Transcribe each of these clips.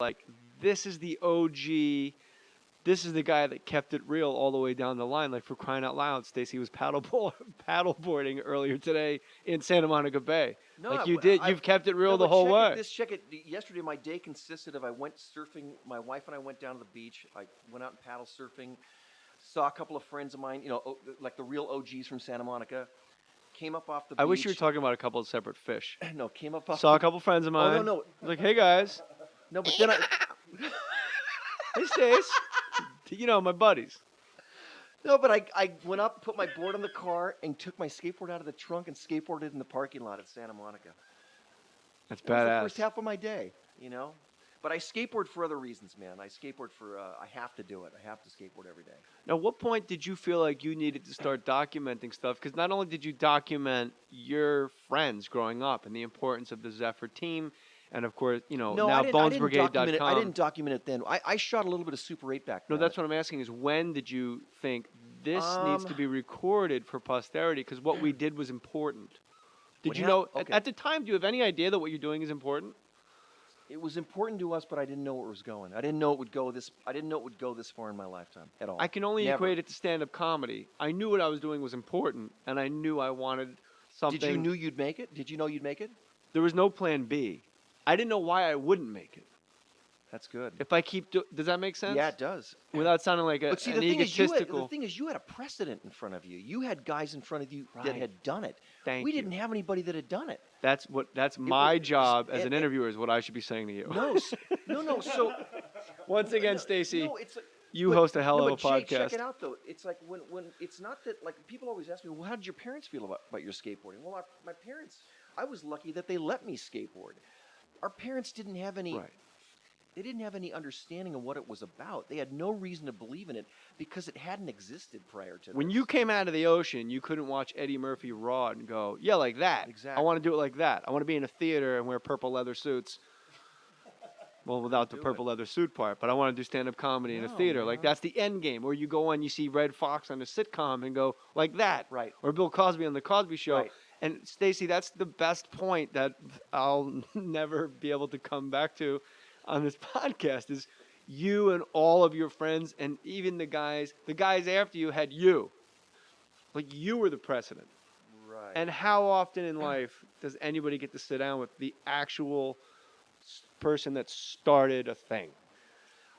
like, this is the OG. This is the guy that kept it real all the way down the line. Like, for crying out loud, Stacy was paddleboarding earlier today in Santa Monica Bay. No, Like you did. You've kept it real the whole way. Yesterday, my day consisted of I went surfing. My wife and I went down to the beach. I went out and paddle surfing. Saw a couple of friends of mine, like the real OGs from Santa Monica. Came up off the beach. I wish you were talking about a couple of separate fish. No, came up off. Saw a couple friends of mine. Oh, no. Like, hey, guys. No, but then Hey, Stace. My buddies. No, but I went up, put my board on the car, and took my skateboard out of the trunk and skateboarded in the parking lot at Santa Monica. That's badass. That was the first half of my day, But I skateboard for other reasons, man. I skateboard for, I have to do it. I have to skateboard every day. Now, what point did you feel like you needed to start documenting stuff? Because not only did you document your friends growing up and the importance of the Zephyr team, and of course, now BonesBrigade.com. I didn't document it then. I shot a little bit of Super 8 back then. No, that's what I'm asking is when did you think this needs to be recorded for posterity? Because what we did was important. Did you know, okay. at the time, do you have any idea that what you're doing is important? It was important to us, but I didn't know where it was going. I didn't know it would go this far in my lifetime at all. I can only equate it to stand-up comedy. I knew what I was doing was important, and I knew I wanted something. Did you know you'd make it? Did you know you'd make it? There was no plan B. I didn't know why I wouldn't make it. That's good. If I keep does that make sense? Yeah, it does. Without sounding like but see, an the egotistical. thing is, you had a precedent in front of you. You had guys in front of you that Right. had done it. Thank we you. didn't have anybody that had done it. That's my job as an interviewer is what I should be saying to you. No. So once again, Stacy, no, it's like, you host a hell of a Jake, podcast. check it out though. It's like when it's not that, like, people always ask me, well, how did your parents feel about your skateboarding? Well, my parents, I was lucky that they let me skateboard. Our parents didn't have any. Right. They didn't have any understanding of what it was about. They had no reason to believe in it because it hadn't existed prior to When this. you came out of the ocean, you couldn't watch Eddie Murphy Raw and go, yeah, like that. Exactly. I want to do it like that. I want to be in a theater and wear purple leather suits. Well, without the purple leather suit part, but I want to do stand-up comedy in a theater. No. Like, that's the end game, where you go on, you see Red Fox on a sitcom and go, like that. Right. Or Bill Cosby on The Cosby Show. Right. And, Stacy, that's the best point that I'll never be able to come back to on this podcast is you and all of your friends and even the guys after you had you. Like, you were the precedent. Right. And how often in life does anybody get to sit down with the actual person that started a thing?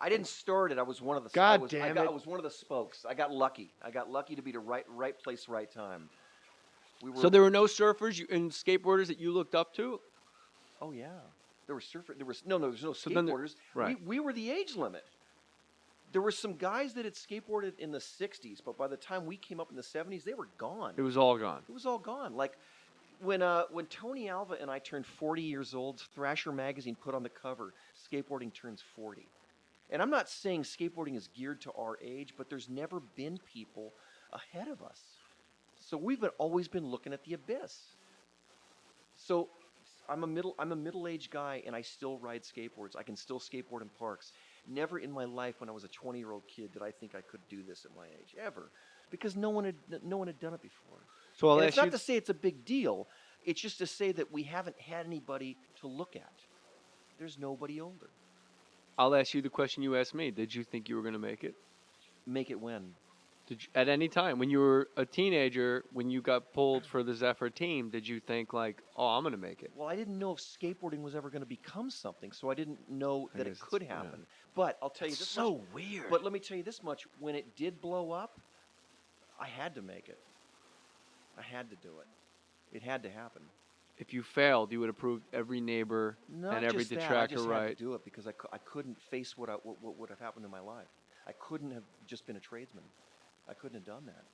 I didn't start it. I was one of the. God I was, damn I, it. got, I was one of the spokes. I got lucky. I got lucky to be the right place, right time. So there were no surfers and skateboarders that you looked up to? Oh yeah, there were surfers. There was no So then skateboarders. right. We were the age limit. There were some guys that had skateboarded in the '60s, but by the time we came up in the '70s, they were gone. It was all gone. It was all gone. Like when Tony Alva and I turned 40 years old, Thrasher magazine put on the cover, "Skateboarding turns 40." And I'm not saying skateboarding is geared to our age, but there's never been people ahead of us. So we've always been looking at the abyss. So I'm a middle-aged guy, and I still ride skateboards. I can still skateboard in parks. Never in my life, when I was a 20-year-old kid, did I think I could do this at my age, ever, because no one had done it before. So I'll And ask it's not you. to say it's a big deal. It's just to say that we haven't had anybody to look at. There's nobody older. I'll ask you the question you asked me. Did you think you were going to make it? Make it when? Did you, at any time when you were a teenager, when you got pulled for the Zephyr team, did you think like, "Oh, I'm going to make it"? Well, I didn't know if skateboarding was ever going to become something, so I didn't know that it guess could it's- yeah. happen. But I'll tell you this much. weird. But let me tell you this much: when it did blow up, I had to make it. I had to do it. It had to happen. If you failed, you would have proved every neighbor Not and every just that, I detractor just right. had to do it because I couldn't face what would have happened in my life. I couldn't have just been a tradesman. I couldn't have done that.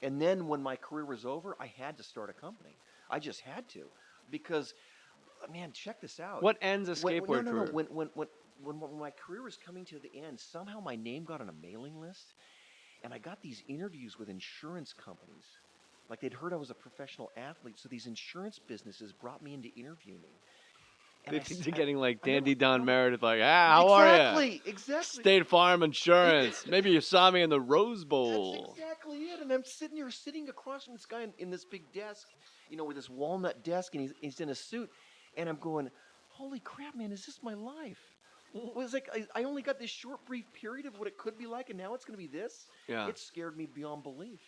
And then when my career was over, I had to start a company. I just had to, because, man, check this out. What ends a skateboard no, career? When my career was coming to the end, somehow my name got on a mailing list, and I got these interviews with insurance companies. Like, they'd heard I was a professional athlete, so these insurance businesses brought me in to interview me. And They think they're getting like I never- Dandy Don no. Meredith, like, how are you? Exactly. State Farm Insurance. Maybe you saw me in the Rose Bowl. That's exactly it. And I'm sitting across from this guy in this big desk, with this walnut desk, and he's in a suit. And I'm going, holy crap, man, is this my life? It was like I only got this short, brief period of what it could be like, and now it's going to be this. Yeah. It scared me beyond belief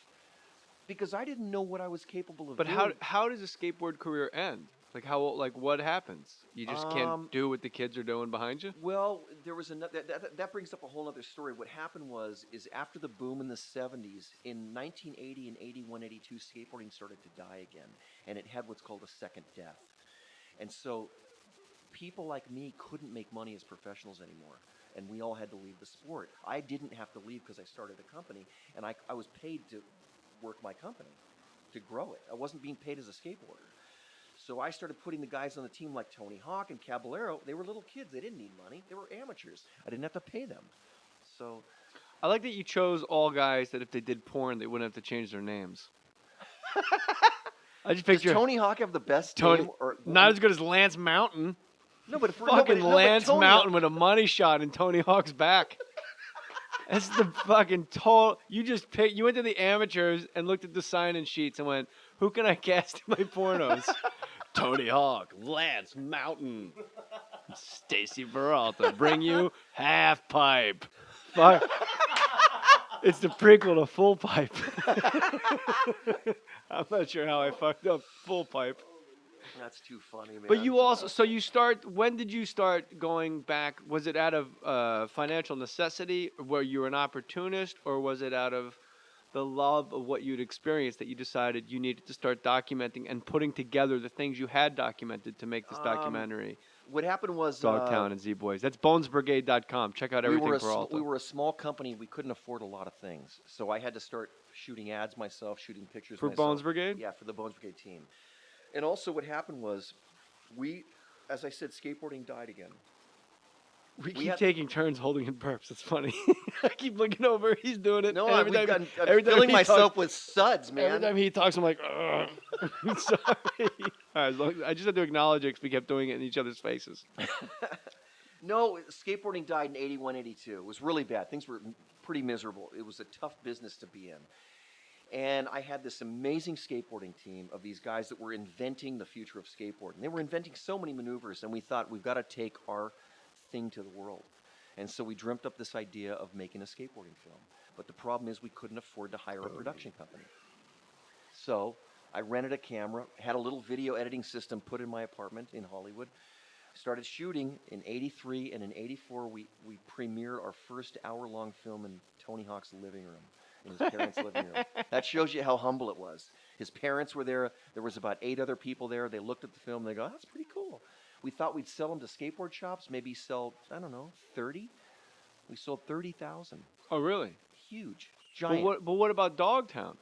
because I didn't know what I was capable of But doing. how does a skateboard career end? Like what happens? You just can't Um, do what the kids are doing behind you? well, there was another that brings up a whole other story. What happened was is after the boom in the 70s, in 1980 and 81, 82, skateboarding started to die again, and it had what's called a second death. And so people like me couldn't make money as professionals anymore, and we all had to leave the sport. I didn't have to leave because I started a company, and I was paid to work my company, to grow it. I wasn't being paid as a skateboarder. So I started putting the guys on the team like Tony Hawk and Caballero. They were little kids. They didn't need money. They were amateurs. I didn't have to pay them. So I like that you chose all guys that if they did porn, they wouldn't have to change their names. I just does picture Tony Hawk have the best Tony, name? Or not as good as Lance Mountain. no, but for, Fucking no, but Lance Tony Mountain with a money shot in Tony Hawk's back. That's the fucking total. You just picked. You went to the amateurs and looked at the sign-in sheets and went, "Who can I cast in my pornos?" Tony Hawk, Lance Mountain, Stacy Peralta. Bring you Half Pipe. Fuck. It's the prequel to Full Pipe. I'm not sure how I fucked up Full Pipe. That's too funny, man. But you also, so you start, when did you start going back? Was it out of financial necessity? Were you an opportunist? Or was it out of the love of what you'd experienced that you decided you needed to start documenting and putting together the things you had documented to make this documentary? What happened was Dogtown and Z-Boys. That's bonesbrigade.com. Check out everything Peralta. we were a small company. We couldn't afford a lot of things, so I had to start shooting ads myself, shooting pictures For myself. Bones Brigade? Yeah, for the Bones Brigade team. And also, what happened was, as I said, skateboarding died again. We We keep had- taking turns holding in burps. It's funny. I keep looking over. He's doing it. No, and I'm every time filling he myself talks- with suds, man. Every time he talks, I'm like, ugh. I'm sorry. All right, I just had to acknowledge it because we kept doing it in each other's faces. No, skateboarding died in 81, 82. It was really bad. Things were pretty miserable. It was a tough business to be in. And I had this amazing skateboarding team of these guys that were inventing the future of skateboarding. They were inventing so many maneuvers, and we thought we've got to take our thing to the world. And so we dreamt up this idea of making a skateboarding film. But the problem is we couldn't afford to hire a production company. So I rented a camera, had a little video editing system put in my apartment in Hollywood, started shooting in 83, and in 84 we premiered our first hour-long film in Tony Hawk's living room, in his parents' living room. That shows you how humble it was. His parents were there. There was about 8 other people there. They looked at the film and they go, that's pretty cool. We thought we'd sell them to skateboard shops, maybe sell, I don't know, 30. We sold 30,000. Oh, really? Huge. Giant. But what about Dogtown?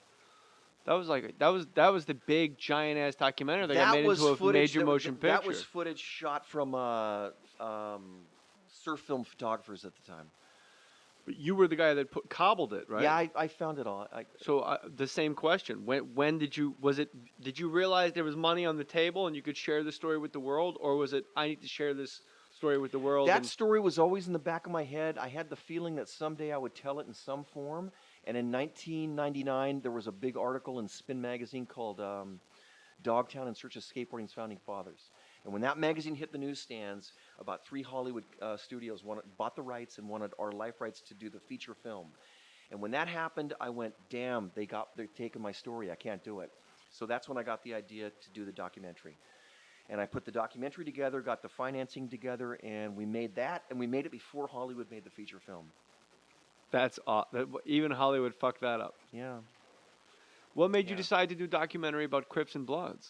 That was the big giant ass documentary that got made into a major motion picture. That was footage shot from surf film photographers at the time. But you were the guy that cobbled it, right? Yeah, I found it all. So the same question: when did you did you realize there was money on the table and you could share the story with the world, or was it I need to share this story with the world? That story was always in the back of my head. I had the feeling that someday I would tell it in some form. And in 1999, there was a big article in Spin magazine called "Dogtown in Search of Skateboarding's Founding Fathers." And when that magazine hit the newsstands, about 3 Hollywood studios bought the rights and wanted our life rights to do the feature film. And when that happened, I went, damn, they're taking my story. I can't do it. So that's when I got the idea to do the documentary. And I put the documentary together, got the financing together, and we made that. And we made it before Hollywood made the feature film. That's even Hollywood fucked that up. Yeah. What made you decide to do a documentary about Crips and Bloods?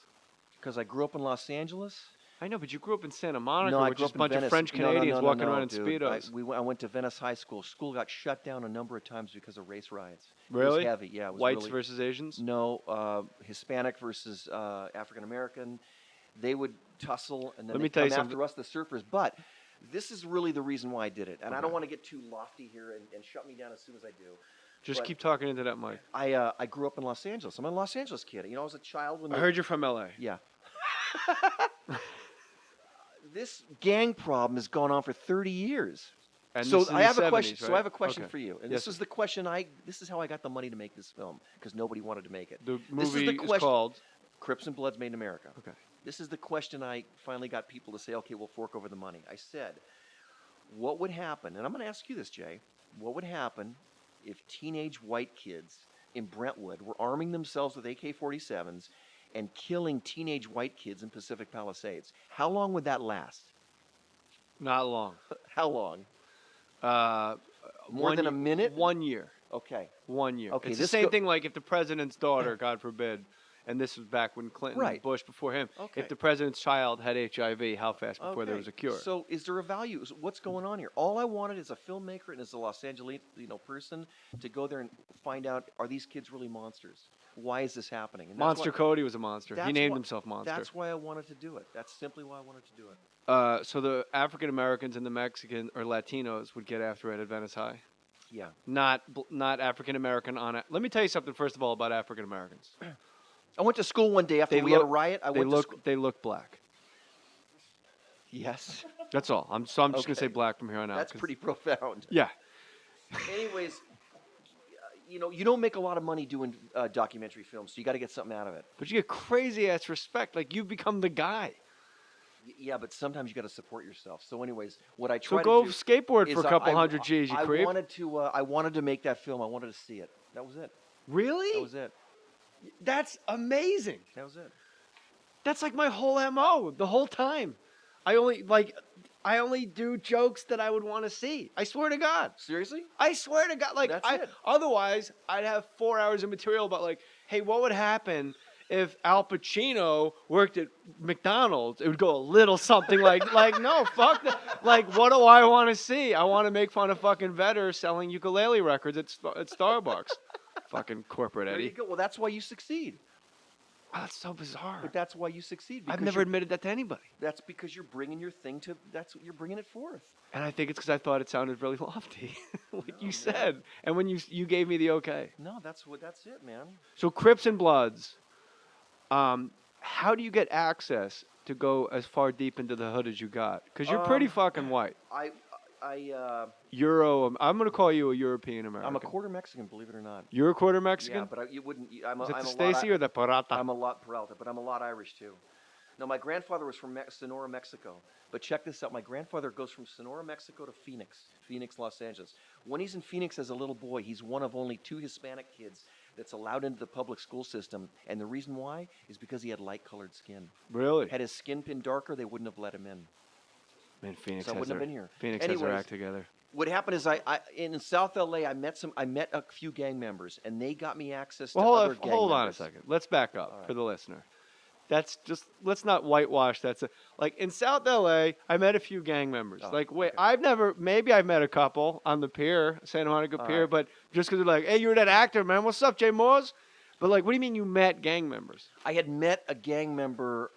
Because I grew up in Los Angeles. I know, but you grew up in Santa Monica, No, I which grew is up a bunch in of Venice. French Canadians walking around in dude. Speedos. I went to Venice High School. School got shut down a number of times because of race riots. Really? It was heavy, yeah. It was Whites really, versus Asians? No, Hispanic versus African American. They would tussle, and then Let me they'd tell you come after something. us, the surfers. But this is really the reason why I did it. And I don't want to get too lofty here and shut me down as soon as I do. Just But keep talking into that mic. I grew up in Los Angeles. I'm a Los Angeles kid. You know, I was a child when I heard you're from LA. Yeah. This gang problem has gone on for 30 years. And So this is I have the a question. 70s, So right? I have a question Okay. for you, and Yes, this is sir. the question. This is how I got the money to make this film because nobody wanted to make it. The This is movie the is question. called... Crips and Bloods Made in America. Okay. This is the question I finally got people to say, okay, we'll fork over the money. I said, What would happen? And I'm going to ask you this, Jay. What would happen if teenage white kids in Brentwood were arming themselves with AK-47s and killing teenage white kids in Pacific Palisades? How long would that last? Not long. How long? Uh, More than a minute? 1 year. Okay. 1 year. Okay, It's the this same go- thing like if the president's daughter, God forbid, and this was back when Clinton, Right. Bush before him. Okay. If the president's child had HIV, how fast before there Okay. was a cure? So is there a value? What's going on here? All I wanted as a filmmaker and as a Los Angeles, person to go there and find out, are these kids really monsters? Why is this happening? And that's Monster why- Cody was a monster. He that's named why- himself Monster. That's why I wanted to do it. That's simply why I wanted to do it. So the African Americans and the Mexican or Latinos would get after it at Venice High. Yeah. Not African American on it. Let me tell you something first of all about African Americans. I went to school one day after They we had a look- riot. I They went to look school. they look black. Yes. That's all. I'm just gonna say Okay. black from here on out. That's 'cause- pretty profound. Yeah. Anyways, you don't make a lot of money doing documentary films, so you got to get something out of it. But you get crazy ass respect. Like you've become the guy. Yeah, but sometimes you got to support yourself. So, anyways, what I So try go to do skateboard is for a couple hundred G's, you I creep. wanted to make that film. I wanted to see it. That was it. Really? That was it. That's amazing. That was it. That's like my whole MO the whole time. I only do jokes that I would want to see. I swear to God. Seriously? I swear to God. Like That's it. otherwise I'd have 4 hours of material about like, hey, what would happen if Al Pacino worked at McDonald's? It would go a little something like no, fuck that. Like, what do I want to see? I want to make fun of fucking Vedder selling ukulele records at Starbucks. Fucking corporate There you Eddie. go. Well, that's why you succeed. Oh, that's so bizarre. But that's why you succeed. I've because never you're- admitted that to anybody. That's because you're bringing your thing to. You're bringing it forth. And I think it's because I thought it sounded really lofty, like No, you man. said. And when you gave me the okay. No, that's it, man. So Crips and Bloods, how do you get access to go as far deep into the hood as you got? Because you're pretty fucking white. I I'm going to call you a European American. I'm a quarter Mexican, believe it or not. You're a quarter Mexican? Yeah, but you wouldn't. I'm a, Is it I'm the a lot. Stacy or the Peralta? I'm a lot Peralta, but I'm a lot Irish too. No, my grandfather was from Sonora, Mexico. But check this out. My grandfather goes from Sonora, Mexico to Phoenix, Los Angeles. When he's in Phoenix as a little boy, he's one of only 2 Hispanic kids that's allowed into the public school system. And the reason why is because he had light-colored skin. Really? Had his skin been darker, they wouldn't have let him in. Man, Phoenix So I has wouldn't their, have been here. Phoenix has their Anyways, act together. What happened is in South LA, I met a few gang members, and they got me access to Well, other gang hold on a members. second. Let's back up All right. for the listener. That's just let's not whitewash. Like in South LA, I met a few gang members. Oh, like wait, okay. maybe I met a couple on the pier, Santa Monica All Pier, right. but just because they're like, hey, you're that actor, man. What's up, Jay Moores? But like, what do you mean you met gang members? I had met a gang member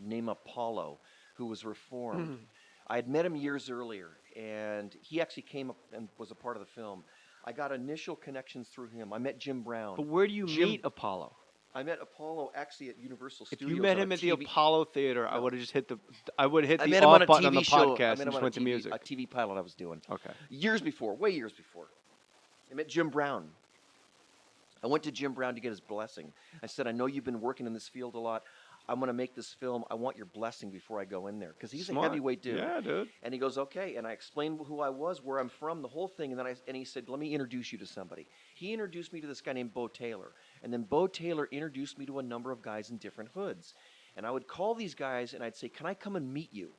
named Apollo, who was reformed. I had met him years earlier, and he actually came up and was a part of the film. I got initial connections through him. I met Jim Brown. But where do you Jim- meet Apollo? I met Apollo actually at Universal If Studios. you met on him a at the TV Apollo Theater, I No. would have just hit the I met him off on a button on TV the show. I podcast met and him just on went to music. a TV pilot I was doing. Okay. Years before, way years before. I met Jim Brown. I went to Jim Brown to get his blessing. I said, I know you've been working in this field a lot. I'm going to make this film. I want your blessing before I go in there. Because he's Smart. a heavyweight dude. Yeah, dude. And he goes, okay. And I explained who I was, where I'm from, the whole thing. And then he said, let me introduce you to somebody. He introduced me to this guy named Bo Taylor. And then Bo Taylor introduced me to a number of guys in different hoods. And I would call these guys and I'd say, can I come and meet you?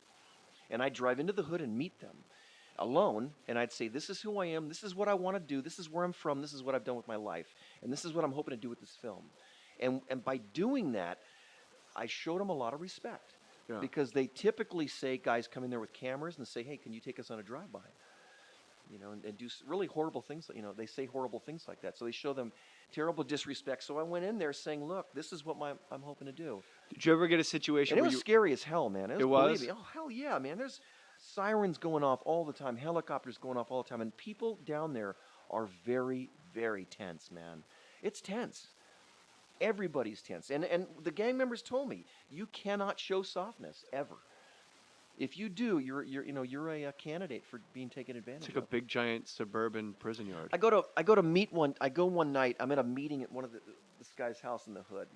And I'd drive into the hood and meet them alone. And I'd say, this is who I am. This is what I want to do. This is where I'm from. This is what I've done with my life. And this is what I'm hoping to do with this film. And by doing that, I showed them a lot of respect. Yeah. Because they typically say, guys come in there with cameras and say, hey, can you take us on a drive-by? And do really horrible things. They say horrible things like that. So they show them terrible disrespect. So I went in there saying, look, this is what I'm hoping to do. Did you ever get a situation And it where was you scary as hell, man. It was? Believe me. Oh, hell yeah, man. There's sirens going off all the time, helicopters going off all the time. And people down there are very, very tense, man. It's tense. Everybody's tense. And the gang members told me, you cannot show softness, ever. If you do, you're a candidate for being taken advantage it's like a of. big giant suburban prison yard? I go one night. I'm at a meeting at one of this guy's house in the hood,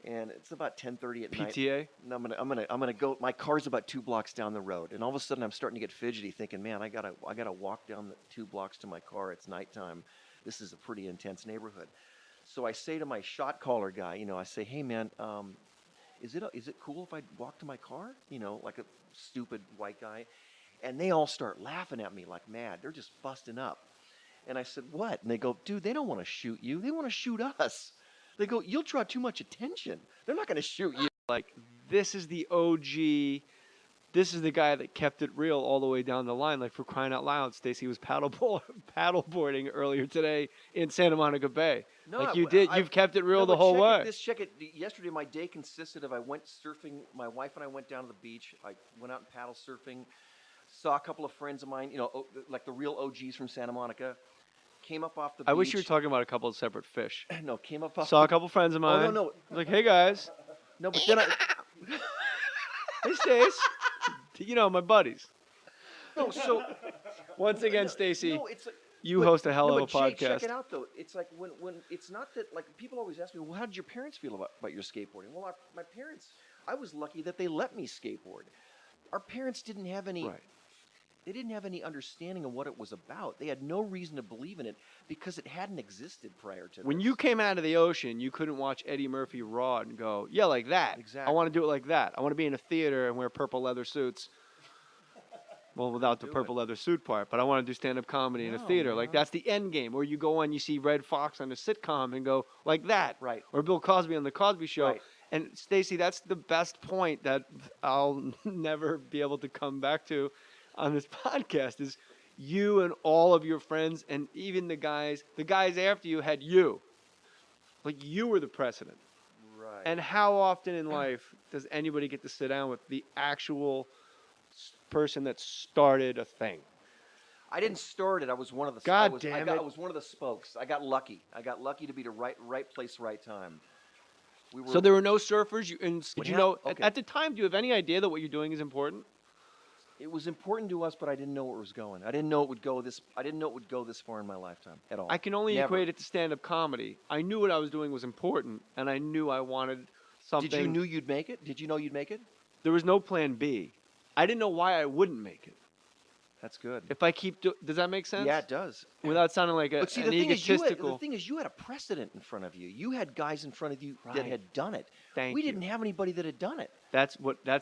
and it's about 10:30 at night. PTA? And I'm gonna go. My car's about 2 blocks down the road, and all of a sudden I'm starting to get fidgety, thinking, man, I gotta walk down the 2 blocks to my car. It's nighttime. This is a pretty intense neighborhood. So I say to my shot caller guy, I say, hey man, is it cool if I walk to my car? Like a stupid white guy, and they all start laughing at me like mad. They're just busting up. And I said, what? And they go, dude, they don't want to shoot you. They want to shoot us. They go, you'll draw too much attention. They're not going to shoot you. Like, this is the OG. This is the guy that kept it real all the way down the line. Like, for crying out loud, Stacy was paddleboarding earlier today in Santa Monica Bay. No, like you did. You've kept it real no, the but whole check way. Check it. Yesterday, my day consisted of I went surfing. My wife and I went down to the beach. I went out and paddle surfing. Saw a couple of friends of mine, like the real OGs from Santa Monica. Came up off the beach. I wish you were talking about a couple of separate fish. No, came up off. Saw a couple friends of mine. Oh, no. Like, hey, guys. No, but then Hey, Stace. My buddies. No, so. Once again, Stacy, No, it's like, you host a hell of a but Jay, podcast. check it out, though. It's like when it's not that, like, people always ask me, well, how did your parents feel about your skateboarding? Well, my parents, I was lucky that they let me skateboard. Our parents didn't have any. Right. They didn't have any understanding of what it was about. They had no reason to believe in it because it hadn't existed prior to When this. you came out of the ocean, you couldn't watch Eddie Murphy Raw and go, yeah, like that. Exactly. I want to do it like that. I want to be in a theater and wear purple leather suits. Well, without the purple leather suit part, but I want to do stand-up comedy in a No, theater. man. Like, that's the end game. Or you go on, you see Red Fox on a sitcom and go, like that. Right. Or Bill Cosby on The Cosby Show. Right. And, Stacy, that's the best point that I'll never be able to come back to on this podcast is you and all of your friends and even the guys after you had you. Like, you were the precedent. Right. And how often in life does anybody get to sit down with the actual person that started a thing? I didn't start it. I was one of the. God damn it. I was one of the spokes. I got lucky. I got lucky to be the right place, right time. So there were no surfers. Did you know Okay. at the time? Do you have any idea that what you're doing is important? It was important to us, but I didn't know where it was going. I didn't know it would go this. I didn't know it would go this far in my lifetime at all. I can only Never. equate it to stand-up comedy. I knew what I was doing was important, and I knew I wanted something. Did you know you'd make it? Did you know you'd make it? There was no plan B. I didn't know why I wouldn't make it. That's good. If I keep does that make sense? Yeah, it does. Without sounding like But see, an the thing egotistical. is, you had a precedent in front of you. You had guys in front of you that Right. had done it. Thank we you. didn't have anybody that had done it. That's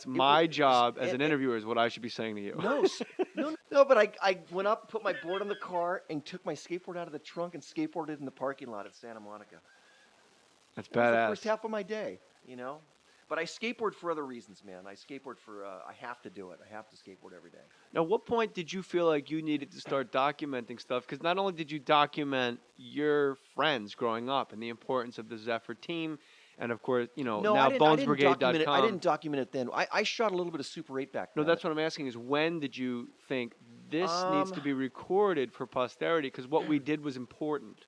my job as and- an interviewer is what I should be saying to you. No, but I went up, put my board on the car, and took my skateboard out of the trunk and skateboarded in the parking lot at Santa Monica. That's That was the badass. first half of my day, But I skateboard for other reasons, man. I skateboard for, I have to do it. I have to skateboard every day. Now, what point did you feel like you needed to start documenting stuff? Because not only did you document your friends growing up and the importance of the Zephyr team, and of course, No, now I BonesBrigade.com. didn't document it then. I shot a little bit of Super 8 back then. No, that's what I'm asking is when did you think this needs to be recorded for posterity? Because what we did was important.